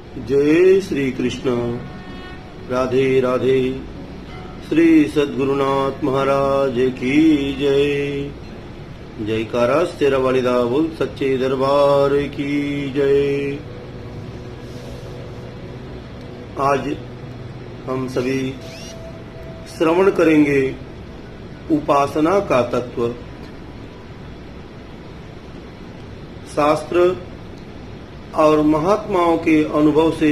जय श्री कृष्ण। राधे राधे। श्री सद्गुरुनाथ महाराज की जय। जयकारा तेरा वालिदा बोल सच्चे दरबार की जय। आज हम सभी श्रवण करेंगे उपासना का तत्व। शास्त्र और महात्माओं के अनुभव से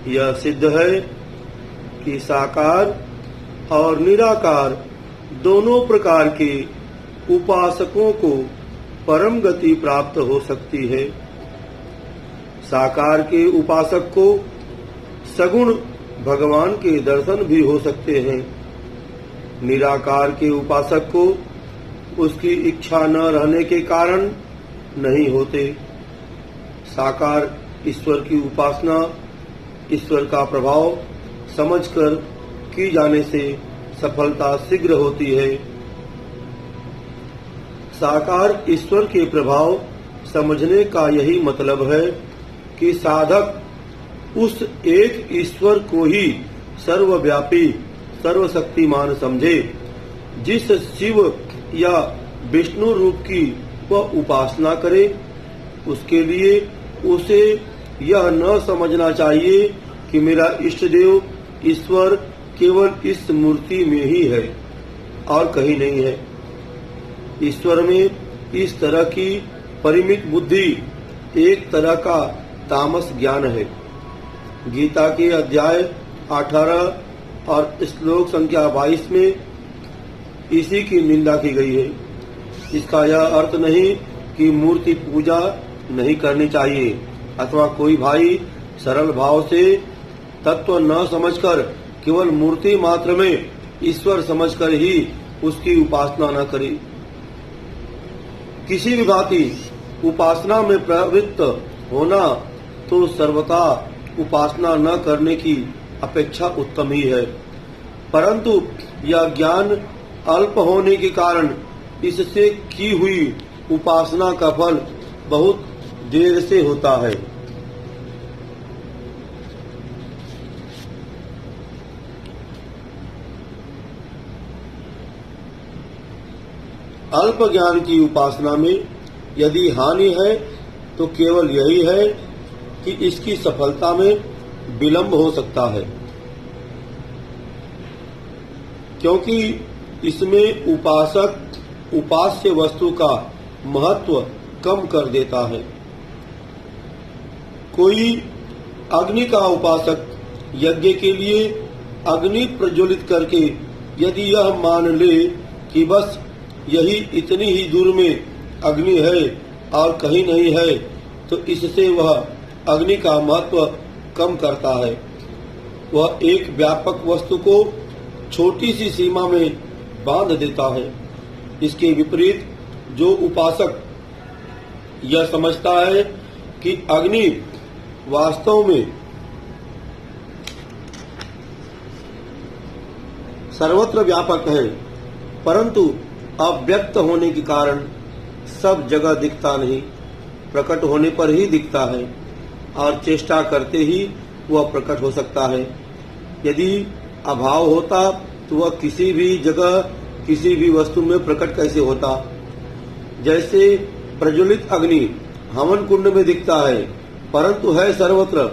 यह सिद्ध है कि साकार और निराकार दोनों प्रकार के उपासकों को परम गति प्राप्त हो सकती है। साकार के उपासक को सगुण भगवान के दर्शन भी हो सकते हैं। निराकार के उपासक को उसकी इच्छा न रहने के कारण नहीं होते। साकार ईश्वर की उपासना ईश्वर का प्रभाव समझकर की जाने से सफलता शीघ्र होती है। साकार ईश्वर के प्रभाव समझने का यही मतलब है कि साधक उस एक ईश्वर को ही सर्वव्यापी सर्वशक्तिमान समझे। जिस शिव या विष्णु रूप की वह उपासना करे, उसके लिए उसे यह न समझना चाहिए कि मेरा इष्ट देव ईश्वर केवल इस मूर्ति में ही है और कहीं नहीं है। ईश्वर में इस तरह की परिमित बुद्धि एक तरह का तामस ज्ञान है। गीता के अध्याय 18 और श्लोक संख्या 22 में इसी की निंदा की गई है। इसका यह अर्थ नहीं कि मूर्ति पूजा नहीं करनी चाहिए अथवा कोई भाई सरल भाव से तत्व न समझकर केवल मूर्ति मात्र में ईश्वर समझकर ही उसकी उपासना न करे। किसी भी भांति उपासना में प्रवृत्त होना तो सर्वथा उपासना न करने की अपेक्षा उत्तम ही है, परंतु यह ज्ञान अल्प होने के कारण इससे की हुई उपासना का फल बहुत देर से होता है। अल्प ज्ञान की उपासना में यदि हानि है तो केवल यही है कि इसकी सफलता में विलंब हो सकता है, क्योंकि इसमें उपासक उपास्य वस्तु का महत्व कम कर देता है। कोई अग्नि का उपासक यज्ञ के लिए अग्नि प्रज्वलित करके यदि यह मान ले कि बस यही इतनी ही दूर में अग्नि है और कहीं नहीं है, तो इससे वह अग्नि का महत्व कम करता है। वह एक व्यापक वस्तु को छोटी सी सीमा में बांध देता है। इसके विपरीत जो उपासक यह समझता है कि अग्नि वास्तव में सर्वत्र व्यापक है, परंतु अव्यक्त होने के कारण सब जगह दिखता नहीं, प्रकट होने पर ही दिखता है और चेष्टा करते ही वह प्रकट हो सकता है। यदि अभाव होता तो वह किसी भी जगह किसी भी वस्तु में प्रकट कैसे होता। जैसे प्रज्वलित अग्नि हवन कुंड में दिखता है परंतु है सर्वत्र,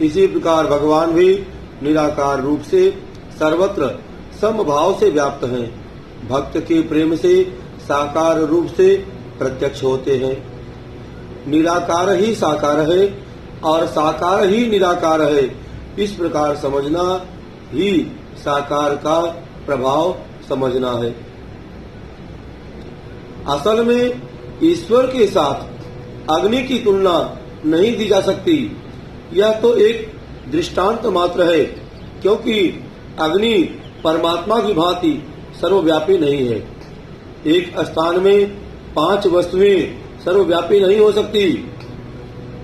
इसी प्रकार भगवान भी निराकार रूप से सर्वत्र समभाव से व्याप्त हैं। भक्त के प्रेम से साकार रूप से प्रत्यक्ष होते हैं। निराकार ही साकार है और साकार ही निराकार है, इस प्रकार समझना ही साकार का प्रभाव समझना है। असल में ईश्वर के साथ अग्नि की तुलना नहीं दी जा सकती। यह तो एक दृष्टांत मात्र है, क्योंकि अग्नि परमात्मा की भांति सर्वव्यापी नहीं है। एक स्थान में 5 वस्तुएं सर्वव्यापी नहीं हो सकती।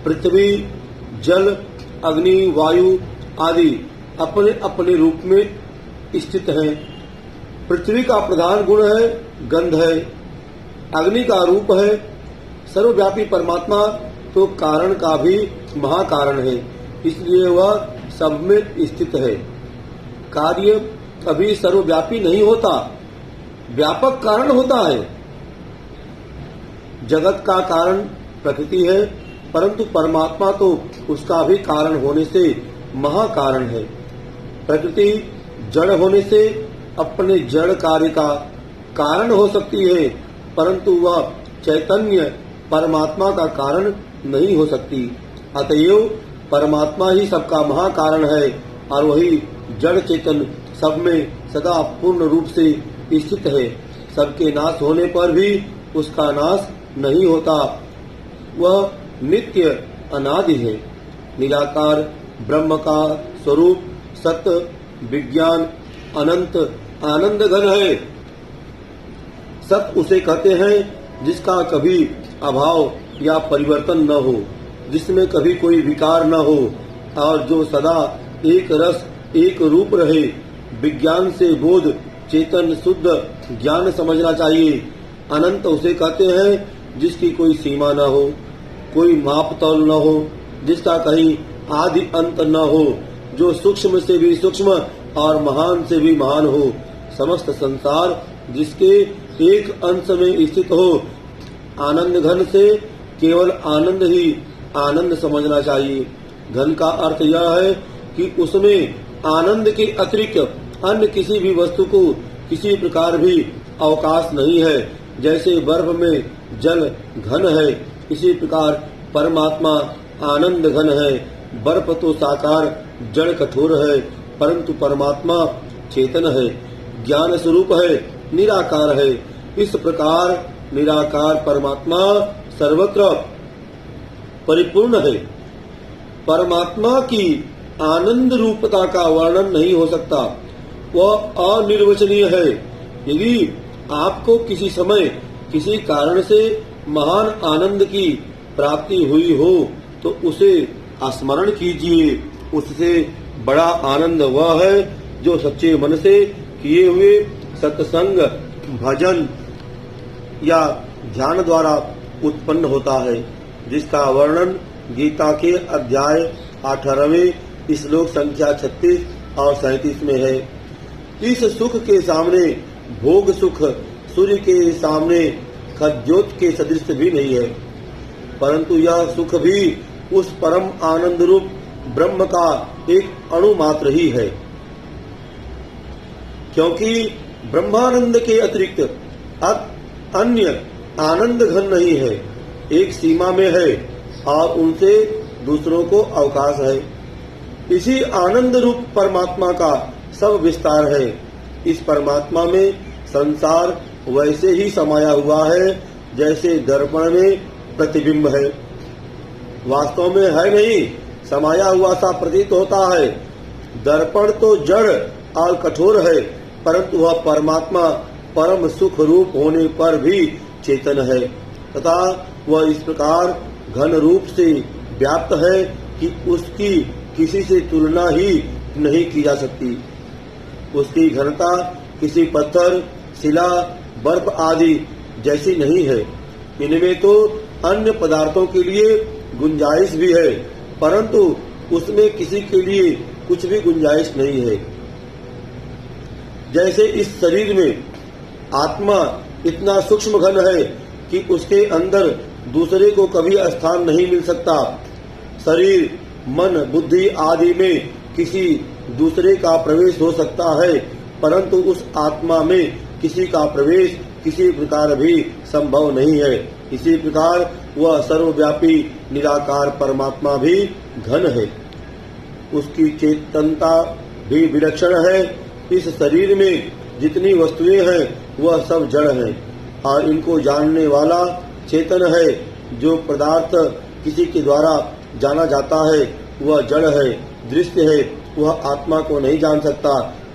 पृथ्वी, जल, अग्नि, वायु आदि अपने अपने रूप में स्थित हैं। पृथ्वी का प्रधान गुण है गंध है, अग्नि का रूप है, सर्वव्यापी परमात्मा तो कारण का भी महाकारण है। इसलिए वह सब में स्थित है। कार्य कभी सर्वव्यापी नहीं होता, व्यापक कारण होता है। जगत का कारण प्रकृति है, परंतु परमात्मा तो उसका भी कारण होने से महाकारण है। प्रकृति जड़ होने से अपने जड़ कार्य का कारण हो सकती है, परंतु वह चैतन्य परमात्मा का कारण नहीं हो सकती। अतएव परमात्मा ही सबका महाकारण है और वही जड़ चेतन सब में सदा पूर्ण रूप से स्थित है। सबके नाश होने पर भी उसका नाश नहीं होता, वह नित्य अनादि है। निराकार ब्रह्म का स्वरूप सत्य विज्ञान अनंत आनंद घन है। सत्य उसे कहते हैं जिसका कभी अभाव या परिवर्तन न हो, जिसमें कभी कोई विकार न हो और जो सदा एक रस एक रूप रहे। विज्ञान से बोध चेतन शुद्ध ज्ञान समझना चाहिए। अनंत उसे कहते हैं जिसकी कोई सीमा न हो, कोई मापतौल न हो, जिसका कहीं आदि अंत न हो, जो सूक्ष्म से भी सूक्ष्म और महान से भी महान हो। समस्त संसार जिसके एक अंश में स्थित हो। आनंद घन से केवल आनंद ही आनंद समझना चाहिए। घन का अर्थ यह है कि उसमें आनंद के अतिरिक्त अन्य किसी भी वस्तु को किसी प्रकार भी अवकाश नहीं है। जैसे बर्फ में जल घन है, इसी प्रकार परमात्मा आनंद घन है। बर्फ तो साकार जड़ कठोर है, परंतु परमात्मा चेतन है, ज्ञान स्वरूप है, निराकार है। इस प्रकार निराकार परमात्मा सर्वत्र परिपूर्ण है। परमात्मा की आनंद रूपता का वर्णन नहीं हो सकता, वह अनिर्वचनीय है। यदि आपको किसी समय किसी कारण से महान आनंद की प्राप्ति हुई हो तो उसे स्मरण कीजिए। उससे बड़ा आनंद वह है जो सच्चे मन से किए हुए सत्संग भजन या ध्यान द्वारा उत्पन्न होता है, जिसका वर्णन गीता के अध्याय 18वें श्लोक संख्या 36 और 37 में है। इस सुख के सामने भोग सुख सूर्य के सामने खज्योत के सदृश भी नहीं है, परंतु यह सुख भी उस परम आनंद रूप ब्रह्म का एक अणु मात्र ही है। क्योंकि ब्रह्मानंद के अतिरिक्त अन्य आनंद घन नहीं है, एक सीमा में है और उनसे दूसरों को अवकाश है। इसी आनंद रूप परमात्मा का सब विस्तार है। इस परमात्मा में संसार वैसे ही समाया हुआ है जैसे दर्पण में प्रतिबिंब है। वास्तव में है नहीं, समाया हुआ सा प्रतीत होता है। दर्पण तो जड़ और कठोर है, परंतु वह परमात्मा परम सुख रूप होने पर भी चेतन है तथा वह इस प्रकार घन रूप से व्याप्त है कि उसकी किसी से तुलना ही नहीं की जा सकती। उसकी घनता किसी पत्थर शिला बर्फ आदि जैसी नहीं है। इनमें तो अन्य पदार्थों के लिए गुंजाइश भी है, परंतु उसमें किसी के लिए कुछ भी गुंजाइश नहीं है। जैसे इस शरीर में आत्मा इतना सूक्ष्म घन है कि उसके अंदर दूसरे को कभी स्थान नहीं मिल सकता। शरीर मन बुद्धि आदि में किसी दूसरे का प्रवेश हो सकता है, परंतु उस आत्मा में किसी का प्रवेश किसी प्रकार भी संभव नहीं है। इसी प्रकार वह सर्वव्यापी निराकार परमात्मा भी घन है। उसकी चेतनता भी विलक्षण है। इस शरीर में जितनी वस्तुएं हैं वह सब जड़ हैं और इनको जानने वाला चेतन है। जो पदार्थ किसी के द्वारा जाना जाता है वह जड़ है, दृश्य है, वह आत्मा को नहीं जान सकता।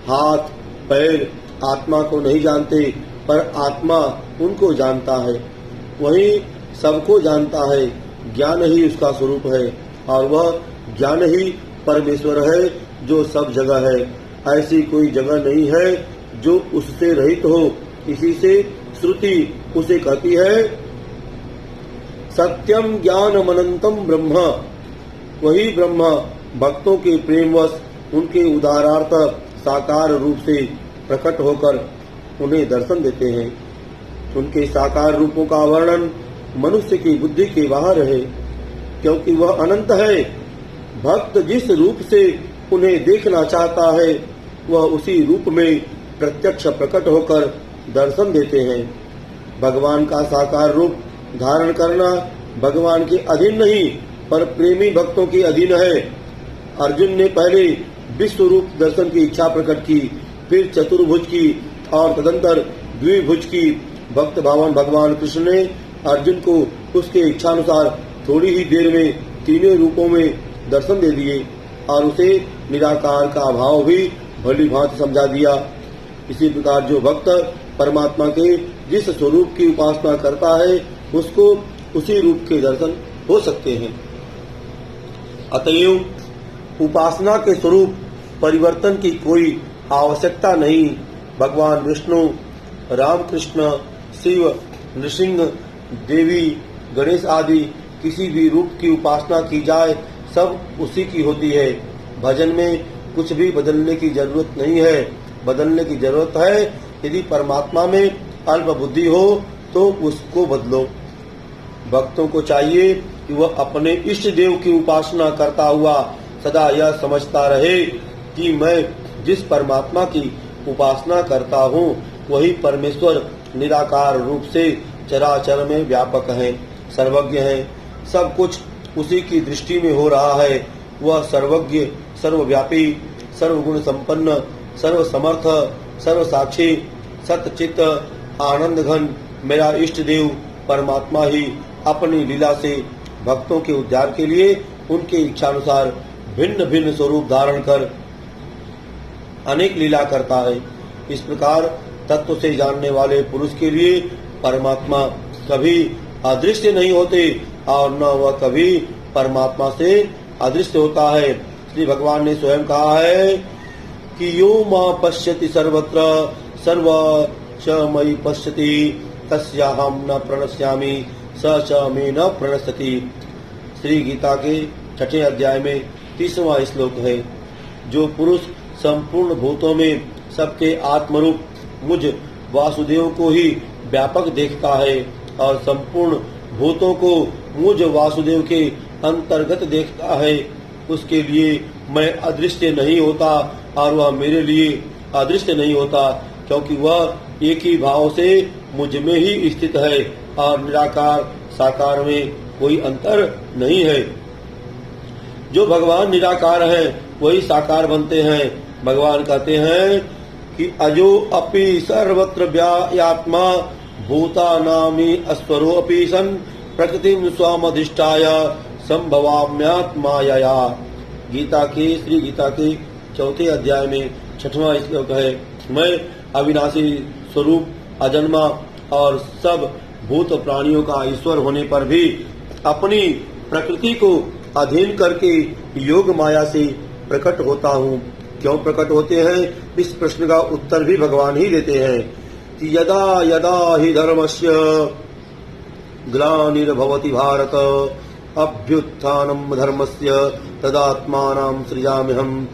हाथ पैर आत्मा को नहीं जानते, पर आत्मा उनको जानता है। वही सबको जानता है। ज्ञान ही उसका स्वरूप है और वह ज्ञान ही परमेश्वर है जो सब जगह है। ऐसी कोई जगह नहीं है जो उससे रहित हो। इसी से श्रुति उसे कहती है सत्यम ज्ञानमनंतम ब्रह्म। वही ब्रह्म भक्तों के प्रेमवश उनके उदारार्थ साकार रूप से प्रकट होकर उन्हें दर्शन देते हैं। उनके साकार रूपों का वर्णन मनुष्य की बुद्धि के बाहर है, क्योंकि वह अनंत है। भक्त जिस रूप से उन्हें देखना चाहता है वह उसी रूप में प्रत्यक्ष प्रकट होकर दर्शन देते हैं। भगवान का साकार रूप धारण करना भगवान के अधीन नहीं पर प्रेमी भक्तों के अधीन है। अर्जुन ने पहले विश्व रूप दर्शन की इच्छा प्रकट की, फिर चतुर्भुज की और तदंतर द्विभुज की। भक्त भावन भगवान कृष्ण ने अर्जुन को उसके इच्छानुसार थोड़ी ही देर में तीनों रूपों में दर्शन दे दिए और उसे निराकार का भाव भी भली भांति समझा दिया। इसी प्रकार जो भक्त परमात्मा के जिस स्वरूप की उपासना करता है उसको उसी रूप के दर्शन हो सकते हैं। अतएव उपासना के स्वरूप परिवर्तन की कोई आवश्यकता नहीं। भगवान विष्णु, रामकृष्ण, शिव, नृसिंह, देवी, गणेश आदि किसी भी रूप की उपासना की जाए सब उसी की होती है। भजन में कुछ भी बदलने की जरूरत नहीं है। बदलने की जरूरत है यदि परमात्मा में अल्प बुद्धि हो तो उसको बदलो। भक्तों को चाहिए कि वह अपने इष्ट देव की उपासना करता हुआ सदा यह समझता रहे कि मैं जिस परमात्मा की उपासना करता हूँ वही परमेश्वर निराकार रूप से चराचर में व्यापक है, सर्वज्ञ है। सब कुछ उसी की दृष्टि में हो रहा है। वह सर्वज्ञ, सर्वव्यापी, सर्वगुण संपन्न, सर्व समर्थ, सर्व साक्षी, सतचित, आनंद घन मेरा इष्ट देव परमात्मा ही अपनी लीला से भक्तों के उद्धार के लिए उनके इच्छानुसार भिन्न भिन्न स्वरूप धारण कर अनेक लीला करता है। इस प्रकार तत्व से जानने वाले पुरुष के लिए परमात्मा कभी अदृश्य नहीं होते और न वह कभी परमात्मा से अदृश्य होता है। श्री भगवान ने स्वयं कहा है कि यो मां पश्यति सर्वत्र सर्वश मयि पश्यति तस्याहं न प्रणश्यामि स च मे न प्रणश्यति। श्री गीता के 6वें अध्याय में 30वां श्लोक है। जो पुरुष संपूर्ण भूतों में सबके आत्मरूप मुझ वासुदेव को ही व्यापक देखता है और संपूर्ण भूतों को मुझ वासुदेव के अंतर्गत देखता है उसके लिए मैं अदृश्य नहीं होता और वह मेरे लिए अदृश्य नहीं होता, क्योंकि वह एक ही भाव से मुझ में ही स्थित है और निराकार साकार में कोई अंतर नहीं है। जो भगवान निराकार है वही साकार बनते हैं। भगवान कहते हैं कि अजो अपि सर्वत्र व्यात्मा भूतानामि अस्वरो अपि सन् प्रकृतिं स्वामधिष्ठाय संभवाम्यात्माया। श्री गीता के 4 अध्याय में 6वां श्लोक है। मैं अविनाशी स्वरूप अजन्मा और सब भूत प्राणियों का ईश्वर होने पर भी अपनी प्रकृति को अधीन करके योग माया से प्रकट होता हूँ। क्यों प्रकट होते हैं इस प्रश्न का उत्तर भी भगवान ही देते हैं कि यदा यदा हि धर्मस्य ग्लानिर्भवति भारत अभ्युत्थानं धर्मस्य तदात्मानं सृजाम्यहम्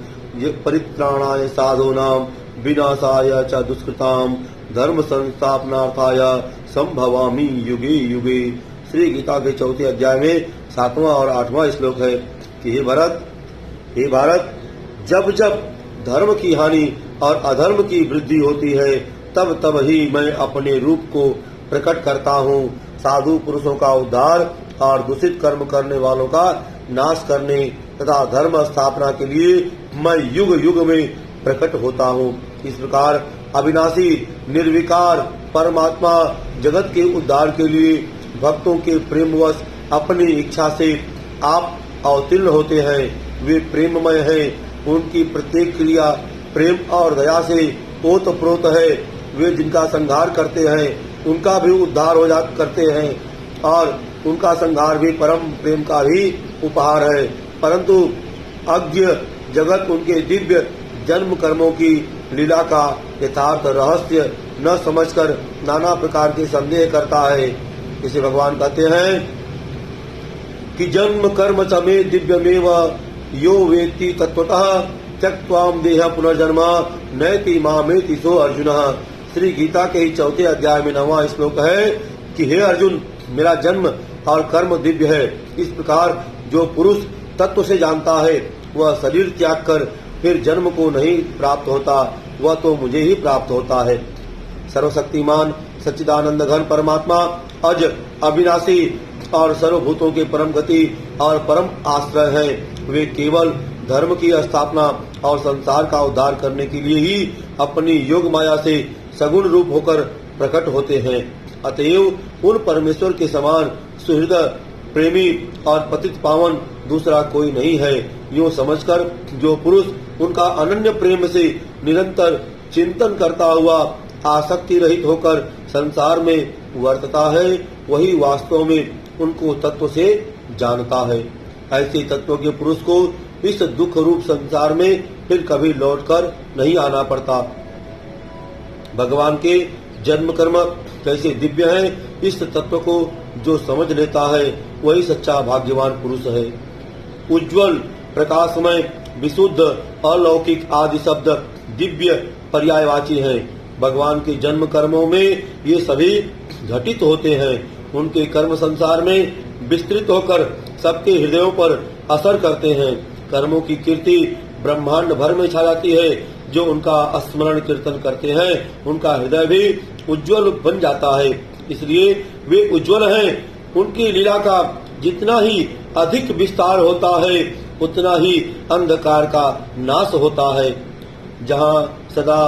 परित्राणाय साधूनां विनाशाय च दुष्कृतां धर्म संस्थापनार्थाय संभवामि युगे युगे। श्री गीता के 4 अध्याय में 7वां और 8वां श्लोक है कि हे भारत, जब जब धर्म की हानि और अधर्म की वृद्धि होती है तब तब ही मैं अपने रूप को प्रकट करता हूँ। साधु पुरुषों का उद्धार और दूषित कर्म करने वालों का नाश करने तथा धर्म स्थापना के लिए मैं युग युग में प्रकट होता हूँ। इस प्रकार अविनाशी निर्विकार परमात्मा जगत के उद्धार के लिए भक्तों के प्रेमवश अपनी इच्छा से आप अवतीर्ण होते हैं। वे प्रेममय हैं। उनकी प्रत्येक क्रिया प्रेम और दया से ओतप्रोत है। वे जिनका संहार करते हैं उनका भी उद्धार हो करते हैं और उनका संहार भी परम प्रेम का भी उपहार है। परंतु अज्ञ जगत उनके दिव्य जन्म कर्मों की लीला का यथार्थ रहस्य न समझकर नाना प्रकार के संदेह करता है। इसे भगवान कहते हैं कि जन्म कर्म च मे दिव्यमेव यो वेत्ति तत्वतः त्यक्त्वाम देह पुनर्जन्म नैति मामेति सो अर्जुन। श्री गीता के ही 4 अध्याय में 9वां श्लोक है कि हे अर्जुन, मेरा जन्म और कर्म दिव्य है। इस प्रकार जो पुरुष तत्व से जानता है वह शरीर त्याग कर फिर जन्म को नहीं प्राप्त होता, वह तो मुझे ही प्राप्त होता है। सर्वशक्तिमान सच्चिदानंद घन परमात्मा अज अविनाशी और सर्वभूतों के परम गति और परम आश्रय हैं। वे केवल धर्म की स्थापना और संसार का उद्धार करने के लिए ही अपनी योग माया से सगुण रूप होकर प्रकट होते हैं। अतएव उन परमेश्वर के समान सुहृदय प्रेमी और पतित पावन दूसरा कोई नहीं है। यूँ समझकर जो पुरुष उनका अनन्य प्रेम से निरंतर चिंतन करता हुआ आसक्ति रहित होकर संसार में वर्तता है, वही वास्तव में उनको तत्व से जानता है। ऐसे तत्व के पुरुष को इस दुख रूप संसार में फिर कभी लौटकर नहीं आना पड़ता। भगवान के जन्म कर्म कैसे दिव्य हैं, इस तत्व को जो समझ लेता है वही सच्चा भाग्यवान पुरुष है। उज्ज्वल, प्रकाशमय, विशुद्ध, अलौकिक आदि शब्द दिव्य पर्यायवाची हैं। भगवान के जन्म कर्मों में ये सभी घटित होते हैं। उनके कर्म संसार में विस्तृत होकर सबके हृदयों पर असर करते हैं। कर्मों की कीर्ति ब्रह्मांड भर में छा जाती है। जो उनका स्मरण कीर्तन करते हैं उनका हृदय भी उज्ज्वल बन जाता है। इसलिए वे उज्ज्वल हैं। उनकी लीला का जितना ही अधिक विस्तार होता है उतना ही अंधकार का नाश होता है। जहाँ सदा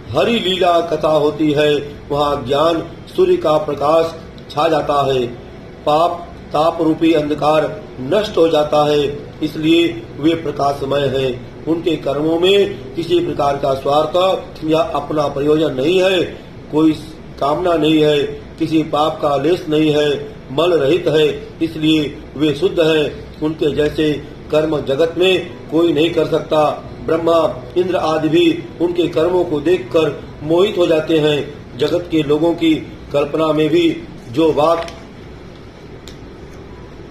हरि लीला कथा होती है वहाँ ज्ञान सूर्य का प्रकाश छा जाता है। पाप ताप रूपी अंधकार नष्ट हो जाता है। इसलिए वे प्रकाशमय हैं। उनके कर्मों में किसी प्रकार का स्वार्थ या अपना प्रयोजन नहीं है, कोई कामना नहीं है, किसी पाप का लेश नहीं है, मल रहित है। इसलिए वे शुद्ध हैं। उनके जैसे कर्म जगत में कोई नहीं कर सकता। ब्रह्मा इंद्र आदि भी उनके कर्मों को देखकर मोहित हो जाते हैं। जगत के लोगों की कल्पना में भी जो बात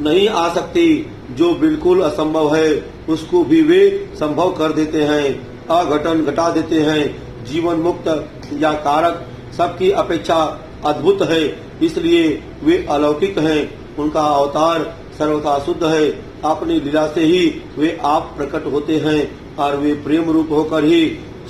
नहीं आ सकती, जो बिल्कुल असंभव है, उसको भी वे संभव कर देते हैं, अघटन घटा देते हैं। जीवन मुक्त या कारक सबकी अपेक्षा अद्भुत है, इसलिए वे अलौकिक हैं। उनका अवतार सर्वथा शुद्ध है। अपनी लीला से ही वे आप प्रकट होते हैं और वे प्रेम रूप होकर ही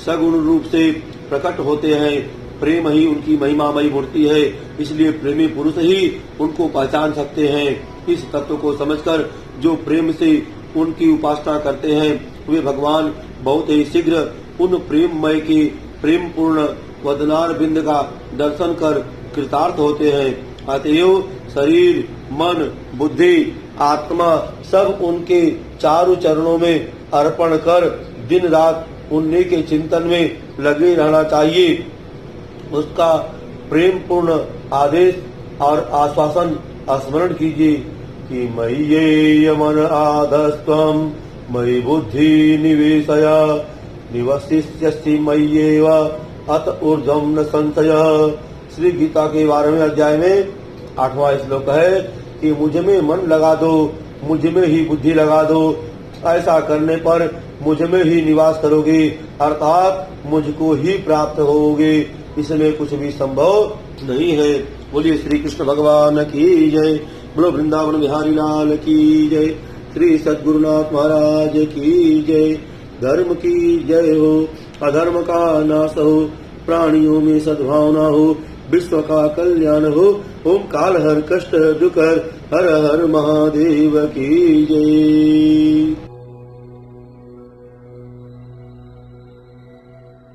सगुण रूप से प्रकट होते हैं। प्रेम ही उनकी महिमामयी मूर्ति है, इसलिए प्रेमी पुरुष ही उनको पहचान सकते हैं। इस तत्व को समझकर जो प्रेम से उनकी उपासना करते हैं वे भगवान बहुत ही शीघ्र उन प्रेममय की प्रेम पूर्ण वदनार बिंद का दर्शन कर कृतार्थ होते हैं। अतएव शरीर, मन, बुद्धि, आत्मा सब उनके चारों चरणों में अर्पण कर दिन रात उन्हीं के चिंतन में लगे रहना चाहिए। उसका प्रेम पूर्ण आदेश और आश्वासन स्मरण कीजिए कि मयि ये मन आधस्त्वं मयि बुद्धि निवेशय निवसिष्यसि मय्येव अत ऊर्ध्वं न संशयः। श्री गीता के 12वें अध्याय में 8वां श्लोक है कि मुझ में मन लगा दो, मुझ में ही बुद्धि लगा दो। ऐसा करने पर मुझ में ही निवास करोगे, अर्थात मुझको ही प्राप्त होगे। इसमें कुछ भी संभव नहीं है। बोलिए श्री कृष्ण भगवान की जय। बोलो वृंदावन बिहारी लाल की जय। श्री सद्गुरुनाथ महाराज की जय। धर्म की जय हो, अधर्म का नाश हो, प्राणियों में सद्भावना हो, विश्व का कल्याण हो। ओम काल हर कष्ट दुख हर हर महादेव की जय।